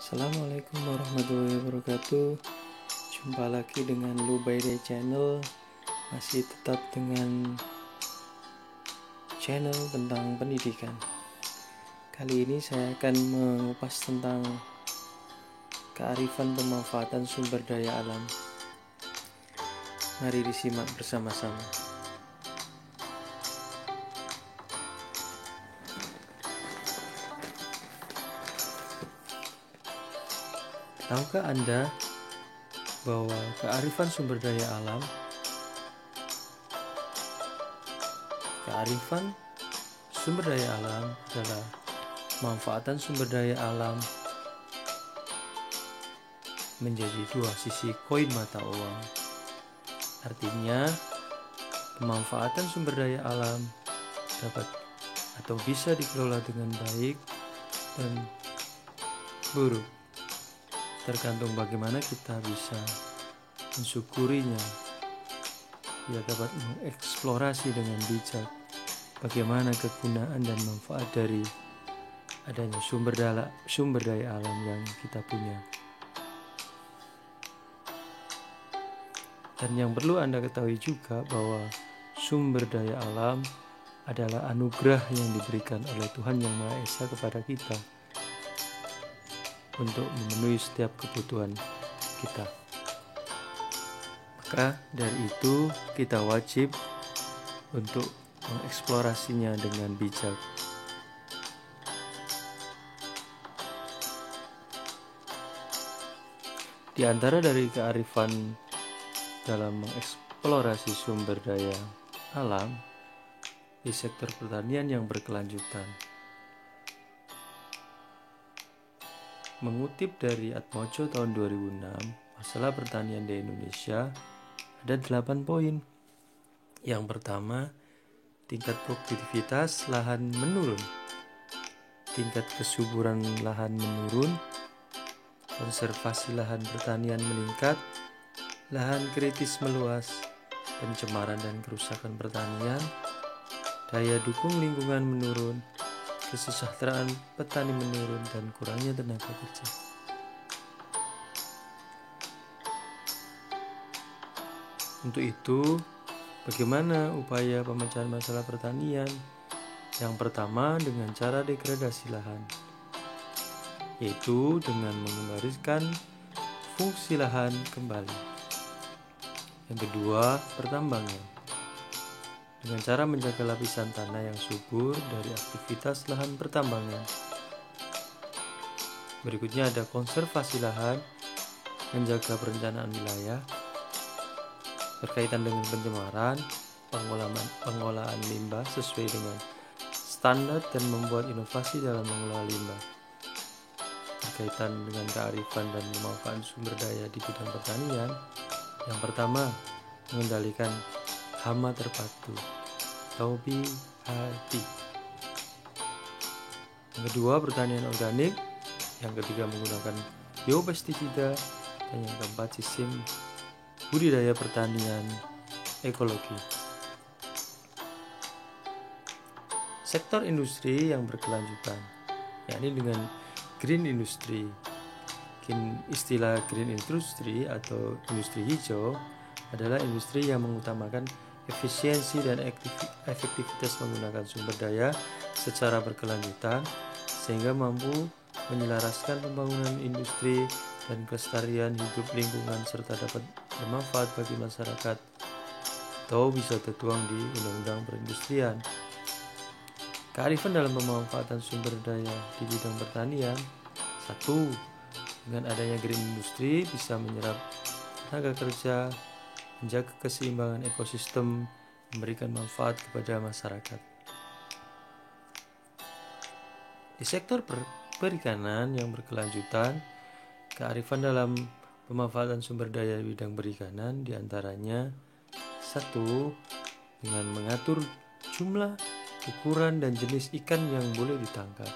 Assalamualaikum warahmatullahi wabarakatuh. Jumpa lagi dengan Lu by Day Channel. Masih tetap dengan channel tentang pendidikan. Kali ini saya akan mengupas tentang kearifan pemanfaatan sumber daya alam. Mari disimak bersama-sama. Tahukah Anda bahwa kearifan sumber daya alam adalah pemanfaatan sumber daya alam menjadi dua sisi koin mata uang. Artinya, pemanfaatan sumber daya alam dapat atau bisa dikelola dengan baik dan buruk, tergantung bagaimana kita bisa mensyukurinya. Ia dapat mengeksplorasi dengan bijak bagaimana kegunaan dan manfaat dari adanya sumber daya alam yang kita punya. Dan yang perlu Anda ketahui juga bahwa sumber daya alam adalah anugerah yang diberikan oleh Tuhan Yang Maha Esa kepada kita untuk memenuhi setiap kebutuhan kita. Maka dari itu kita wajib untuk mengeksplorasinya dengan bijak. Di antara dari kearifan dalam mengeksplorasi sumber daya alam di sektor pertanian yang berkelanjutan. Mengutip dari Atmojo tahun 2006, masalah pertanian di Indonesia ada 8 poin. Yang pertama, tingkat produktivitas lahan menurun, tingkat kesuburan lahan menurun, konservasi lahan pertanian meningkat, lahan kritis meluas, pencemaran dan kerusakan pertanian, daya dukung lingkungan menurun, kesejahteraan petani menurun, dan kurangnya tenaga kerja. Untuk itu, bagaimana upaya pemecahan masalah pertanian? Yang pertama, dengan cara degradasi lahan, yaitu dengan mengembalikan fungsi lahan kembali. Yang kedua, pertambangan, dengan cara menjaga lapisan tanah yang subur dari aktivitas lahan pertambangan. Berikutnya ada konservasi lahan, menjaga perencanaan wilayah, berkaitan dengan pencemaran, pengolahan limbah sesuai dengan standar dan membuat inovasi dalam mengelola limbah. Berkaitan dengan kearifan dan pemanfaatan sumber daya di bidang pertanian, yang pertama, mengendalikan hama terpadu atau BHT. Yang kedua, pertanian organik. Yang ketiga, menggunakan biopestisida. Dan yang keempat, sistem budidaya pertanian ekologi. Sektor industri yang berkelanjutan, yakni dengan green industry. Istilah green industry atau industri hijau adalah industri yang mengutamakan efisiensi dan efektivitas menggunakan sumber daya secara berkelanjutan sehingga mampu menyelaraskan pembangunan industri dan kelestarian hidup lingkungan serta dapat bermanfaat bagi masyarakat atau bisa tertuang di Undang-Undang Perindustrian. Kearifan dalam pemanfaatan sumber daya di bidang pertanian. 1. Dengan adanya green industry bisa menyerap tenaga kerja, menjaga keseimbangan ekosistem, memberikan manfaat kepada masyarakat. Di sektor perikanan yang berkelanjutan, kearifan dalam pemanfaatan sumber daya di bidang perikanan diantaranya 1. Dengan mengatur jumlah, ukuran, dan jenis ikan yang boleh ditangkap.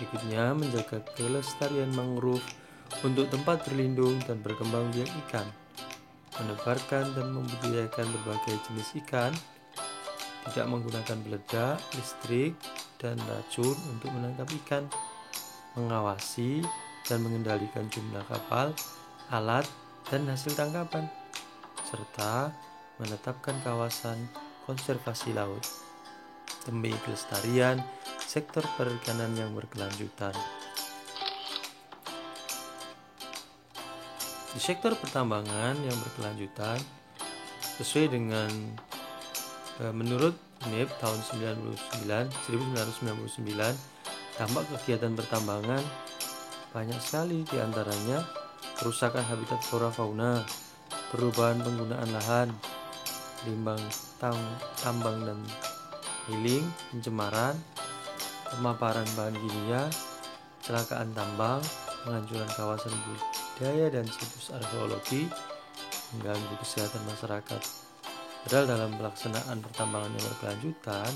Berikutnya, menjaga kelestarian mangrove untuk tempat berlindung dan berkembang biak ikan, menebarkan dan membudidayakan berbagai jenis ikan, tidak menggunakan peledak, listrik, dan racun untuk menangkap ikan, mengawasi dan mengendalikan jumlah kapal, alat, dan hasil tangkapan, serta menetapkan kawasan konservasi laut demi kelestarian sektor perikanan yang berkelanjutan. Di sektor pertambangan yang berkelanjutan, sesuai dengan menurut UNEP tahun 1999, dampak kegiatan pertambangan banyak sekali, diantaranya kerusakan habitat flora fauna, perubahan penggunaan lahan, limbah tambang dan hiling, pencemaran, pemaparan bahan kimia, kecelakaan tambang, penghancuran kawasan budaya dan situs arkeologi, mengganggu kesehatan masyarakat. Padahal dalam pelaksanaan pertambangan yang berkelanjutan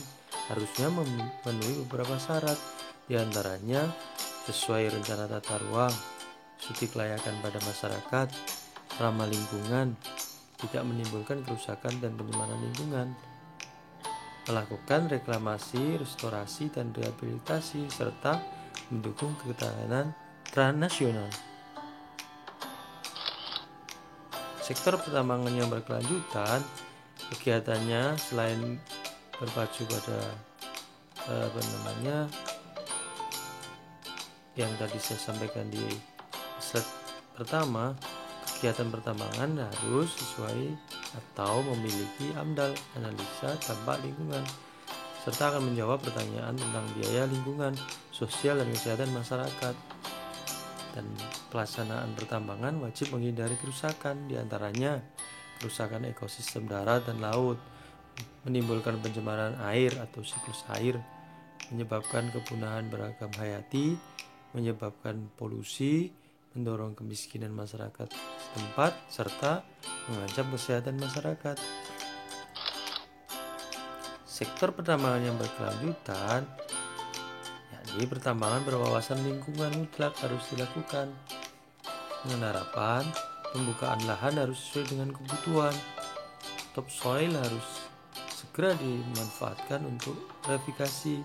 harusnya memenuhi beberapa syarat, diantaranya sesuai rencana tata ruang, studi kelayakan pada masyarakat, ramah lingkungan, tidak menimbulkan kerusakan dan pencemaran lingkungan, melakukan reklamasi, restorasi, dan rehabilitasi, serta mendukung ketahanan transnasional. Sektor pertambangan yang berkelanjutan, kegiatannya selain berpacu pada yang tadi saya sampaikan di slide pertama, kegiatan pertambangan harus sesuai atau memiliki AMDAL, analisa dampak lingkungan, serta akan menjawab pertanyaan tentang biaya lingkungan, sosial, dan kesehatan masyarakat. Dan pelaksanaan pertambangan wajib menghindari kerusakan, diantaranya kerusakan ekosistem darat dan laut, menimbulkan pencemaran air atau siklus air, menyebabkan kepunahan beragam hayati, menyebabkan polusi, mendorong kemiskinan masyarakat setempat, serta mengancam kesehatan masyarakat. Sektor pertambangan yang berkelanjutan, yakni pertambangan berwawasan lingkungan mutlak, harus dilakukan dengan harapan pembukaan lahan harus sesuai dengan kebutuhan. Topsoil harus segera dimanfaatkan untuk revegetasi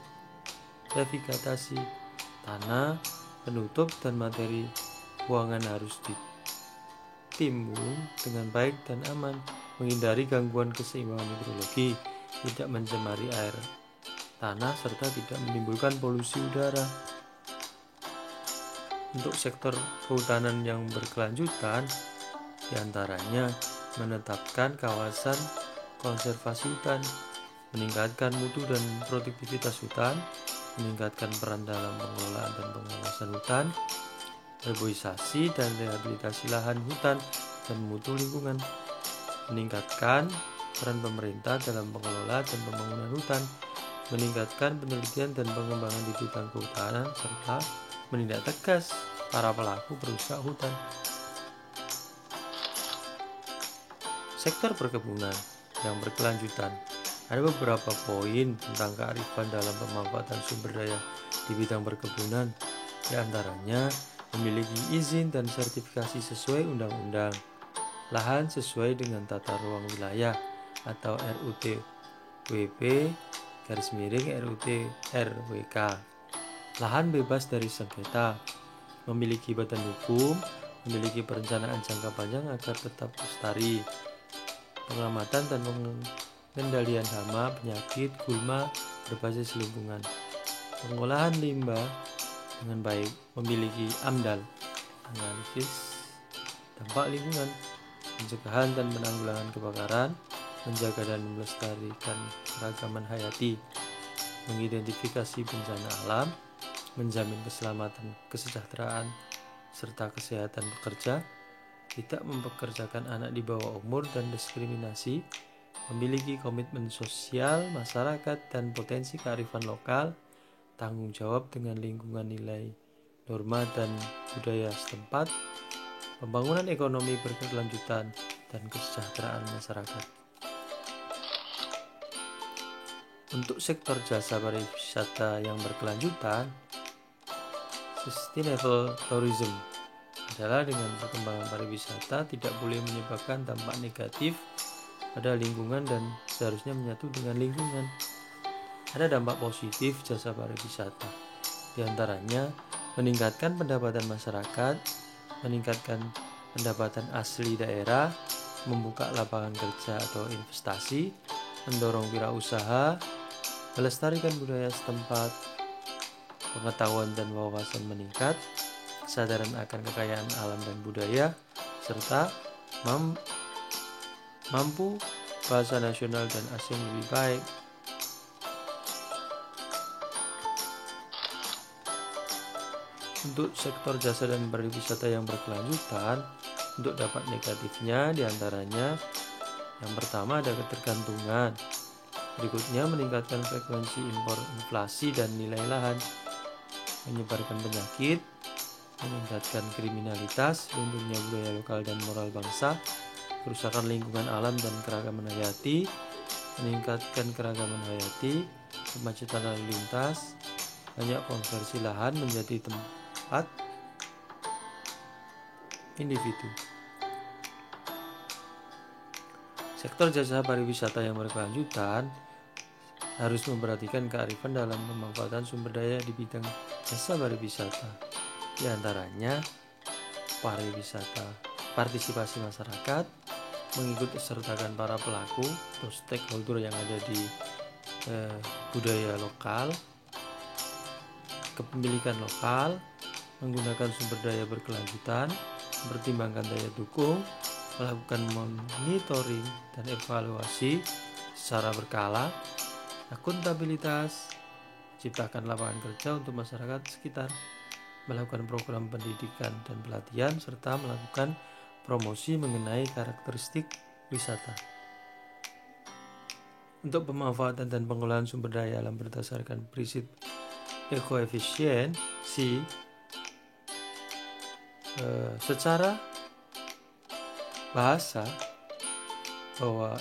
tanah, penutup, dan materi buangan harus ditimbun dengan baik dan aman, menghindari gangguan keseimbangan hidrologi, tidak mencemari air tanah, serta tidak menimbulkan polusi udara. Untuk sektor kehutanan yang berkelanjutan, diantaranya menetapkan kawasan konservasi hutan, meningkatkan mutu dan produktivitas hutan, meningkatkan peran dalam pengelolaan dan pengawasan hutan, reboisasi dan rehabilitasi lahan hutan dan mutu lingkungan, meningkatkan peran pemerintah dalam pengelola dan pembangunan hutan, meningkatkan penelitian dan pengembangan di bidang kehutanan, serta menindak tegas para pelaku perusak hutan. Sektor perkebunan yang berkelanjutan, ada beberapa poin tentang kearifan dalam pemanfaatan sumber daya di bidang perkebunan, diantaranya memiliki izin dan sertifikasi sesuai undang-undang, lahan sesuai dengan tata ruang wilayah atau RUT-WP/RUT-RWK, lahan bebas dari sengketa, memiliki badan hukum, memiliki perencanaan jangka panjang agar tetap lestari, pengamatan dan pengendalian hama, penyakit, gulma berbasis lingkungan, pengolahan limbah dengan baik, memiliki AMDAL, analisis dampak lingkungan, pencegahan dan penanggulangan kebakaran, menjaga dan melestarikan keragaman hayati, mengidentifikasi bencana alam, menjamin keselamatan, kesejahteraan, serta kesehatan pekerja, tidak mempekerjakan anak di bawah umur dan diskriminasi, memiliki komitmen sosial masyarakat dan potensi kearifan lokal, tanggung jawab dengan lingkungan, nilai, norma dan budaya setempat, pembangunan ekonomi berkelanjutan, dan kesejahteraan masyarakat. Untuk sektor jasa pariwisata yang berkelanjutan, sustainable tourism adalah dengan perkembangan pariwisata tidak boleh menyebabkan dampak negatif pada lingkungan dan seharusnya menyatu dengan lingkungan. Ada dampak positif jasa pariwisata, diantaranya meningkatkan pendapatan masyarakat, meningkatkan pendapatan asli daerah, membuka lapangan kerja atau investasi, mendorong wirausaha, melestarikan budaya setempat, pengetahuan dan wawasan meningkat, kesadaran akan kekayaan alam dan budaya, serta mampu bahasa nasional dan asing lebih baik. Untuk sektor jasa dan pariwisata yang berkelanjutan, untuk dampak negatifnya diantaranya yang pertama ada ketergantungan, berikutnya meningkatkan frekuensi impor inflasi dan nilai lahan, menyebarkan penyakit, meningkatkan kriminalitas, lunturnya budaya lokal dan moral bangsa, kerusakan lingkungan alam dan keragaman hayati, meningkatkan keragaman hayati, kemacetan lalu lintas, banyak konversi lahan menjadi tempat individu. Sektor jasa pariwisata yang berkelanjutan harus memperhatikan kearifan dalam pemanfaatan sumber daya di bidang jasa pariwisata. Di antaranya pariwisata, partisipasi masyarakat, mengikut sertakan para pelaku atau stakeholder yang ada di budaya lokal, kepemilikan lokal, menggunakan sumber daya berkelanjutan, mempertimbangkan daya dukung, melakukan monitoring dan evaluasi secara berkala, akuntabilitas, ciptakan lapangan kerja untuk masyarakat sekitar, melakukan program pendidikan dan pelatihan, serta melakukan promosi mengenai karakteristik wisata. Untuk pemanfaatan dan pengelolaan sumber daya alam berdasarkan prinsip ekoefisiensi, secara bahasa bahwa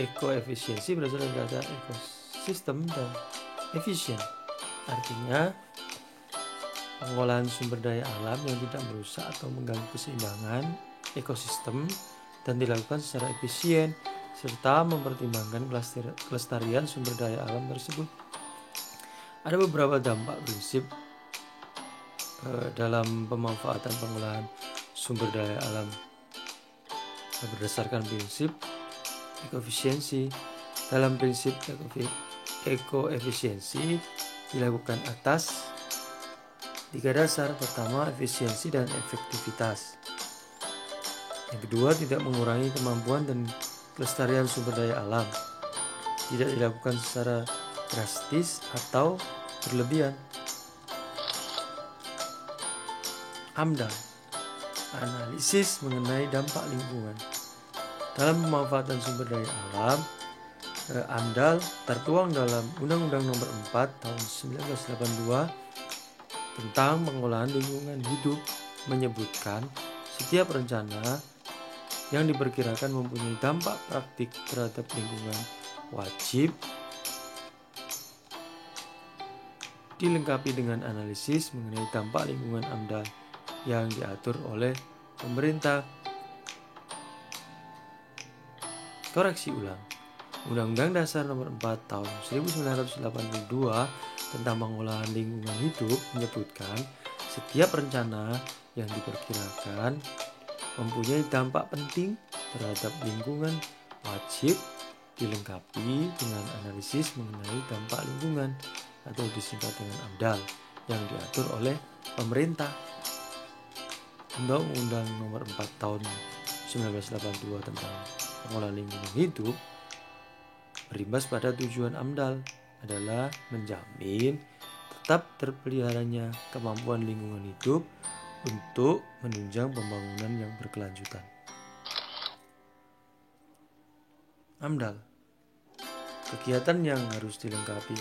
ekoefisiensi berasal dari kata ekosistem dan efisien, artinya pengolahan sumber daya alam yang tidak merusak atau mengganggu keseimbangan ekosistem dan dilakukan secara efisien serta mempertimbangkan kelestarian sumber daya alam tersebut. Ada beberapa dampak prinsip dalam pemanfaatan pengolahan sumber daya alam berdasarkan prinsip ekoefisiensi. Dalam prinsip ekoefisiensi dilakukan atas 3 dasar. Pertama, efisiensi dan efektivitas. Yang kedua, tidak mengurangi kemampuan dan kelestarian sumber daya alam. Tidak dilakukan secara drastis atau berlebihan. AMDAL, analisis mengenai dampak lingkungan. Dalam pemanfaatan sumber daya alam, AMDAL tertuang dalam Undang-Undang Nomor 4 Tahun 1982 tentang pengolahan lingkungan hidup menyebutkan setiap rencana yang diperkirakan mempunyai dampak praktik terhadap lingkungan wajib dilengkapi dengan analisis mengenai dampak lingkungan AMDAL yang diatur oleh pemerintah. Koreksi ulang. Undang-Undang Dasar Nomor 4 Tahun 1982 tentang pengolahan lingkungan hidup menyebutkan setiap rencana yang diperkirakan mempunyai dampak penting terhadap lingkungan wajib dilengkapi dengan analisis mengenai dampak lingkungan atau disingkat dengan AMDAL yang diatur oleh pemerintah. Undang-Undang Nomor 4 Tahun 1982 tentang pengolahan lingkungan hidup berimbas pada tujuan AMDAL adalah menjamin tetap terpeliharanya kemampuan lingkungan hidup untuk menunjang pembangunan yang berkelanjutan. AMDAL, kegiatan yang harus dilengkapi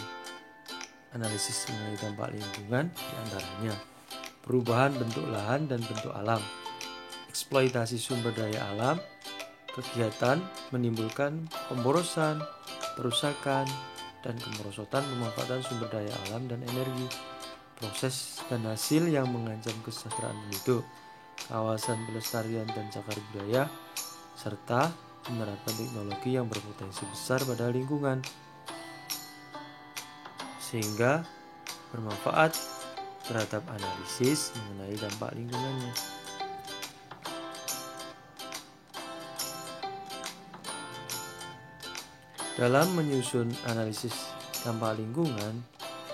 analisis mengenai dampak lingkungan diantaranya perubahan bentuk lahan dan bentuk alam, eksploitasi sumber daya alam, kegiatan menimbulkan pemborosan, perusakan, dan kemerosotan pemanfaatan sumber daya alam dan energi, proses dan hasil yang mengancam kesejahteraan penduduk, kawasan pelestarian dan cagar budaya, serta menerapkan teknologi yang berpotensi besar pada lingkungan sehingga bermanfaat terhadap analisis mengenai dampak lingkungannya. Dalam menyusun analisis dampak lingkungan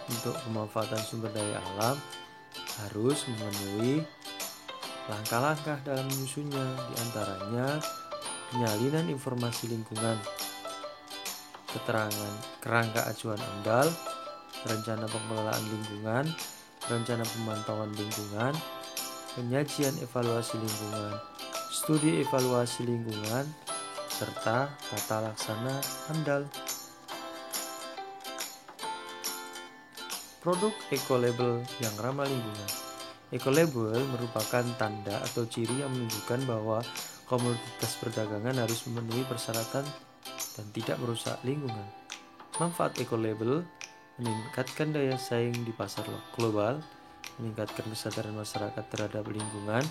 untuk pemanfaatan sumber daya alam harus memenuhi langkah-langkah dalam menyusunnya, diantaranya penyalinan informasi lingkungan, keterangan kerangka acuan amdal, rencana pengelolaan lingkungan, rencana pemantauan lingkungan, penyajian evaluasi lingkungan, studi evaluasi lingkungan, serta tata laksana amdal. Produk eco-label yang ramah lingkungan. Eco-label merupakan tanda atau ciri yang menunjukkan bahwa komoditas perdagangan harus memenuhi persyaratan dan tidak merusak lingkungan. Manfaat eco-label meningkatkan daya saing di pasar global, meningkatkan kesadaran masyarakat terhadap lingkungan,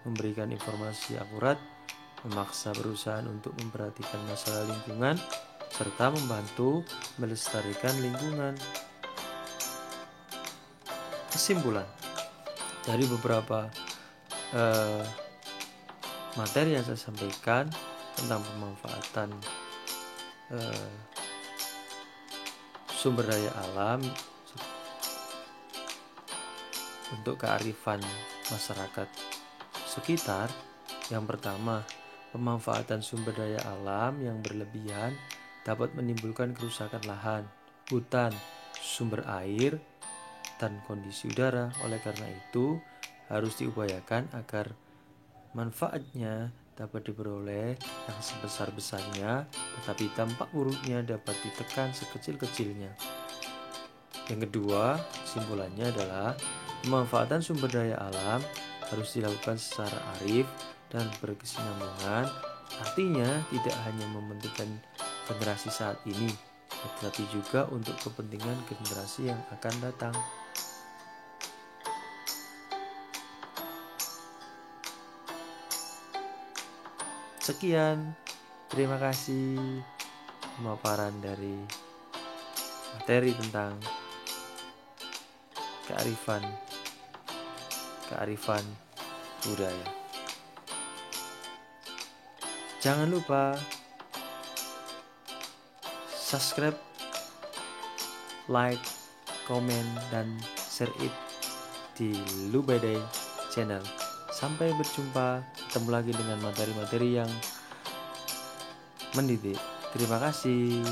memberikan informasi akurat, memaksa perusahaan untuk memperhatikan masalah lingkungan, serta membantu melestarikan lingkungan. Kesimpulan dari beberapa materi yang saya sampaikan tentang pemanfaatan sumber daya alam untuk kearifan masyarakat sekitar. Yang pertama, pemanfaatan sumber daya alam yang berlebihan dapat menimbulkan kerusakan lahan, hutan, sumber air, dan kondisi udara. Oleh karena itu, harus diupayakan agar manfaatnya dapat diperoleh yang sebesar-besarnya, tetapi dampak buruknya dapat ditekan sekecil-kecilnya. Yang kedua, kesimpulannya adalah pemanfaatan sumber daya alam harus dilakukan secara arif dan berkesinambungan. Artinya tidak hanya mementingkan generasi saat ini, tetapi juga untuk kepentingan generasi yang akan datang. Sekian, terima kasih pemaparan dari materi tentang kearifan budaya. Jangan lupa subscribe, like, komen, dan share it di Lubadai channel. Sampai berjumpa, ketemu lagi dengan materi-materi yang mendidik. Terima kasih.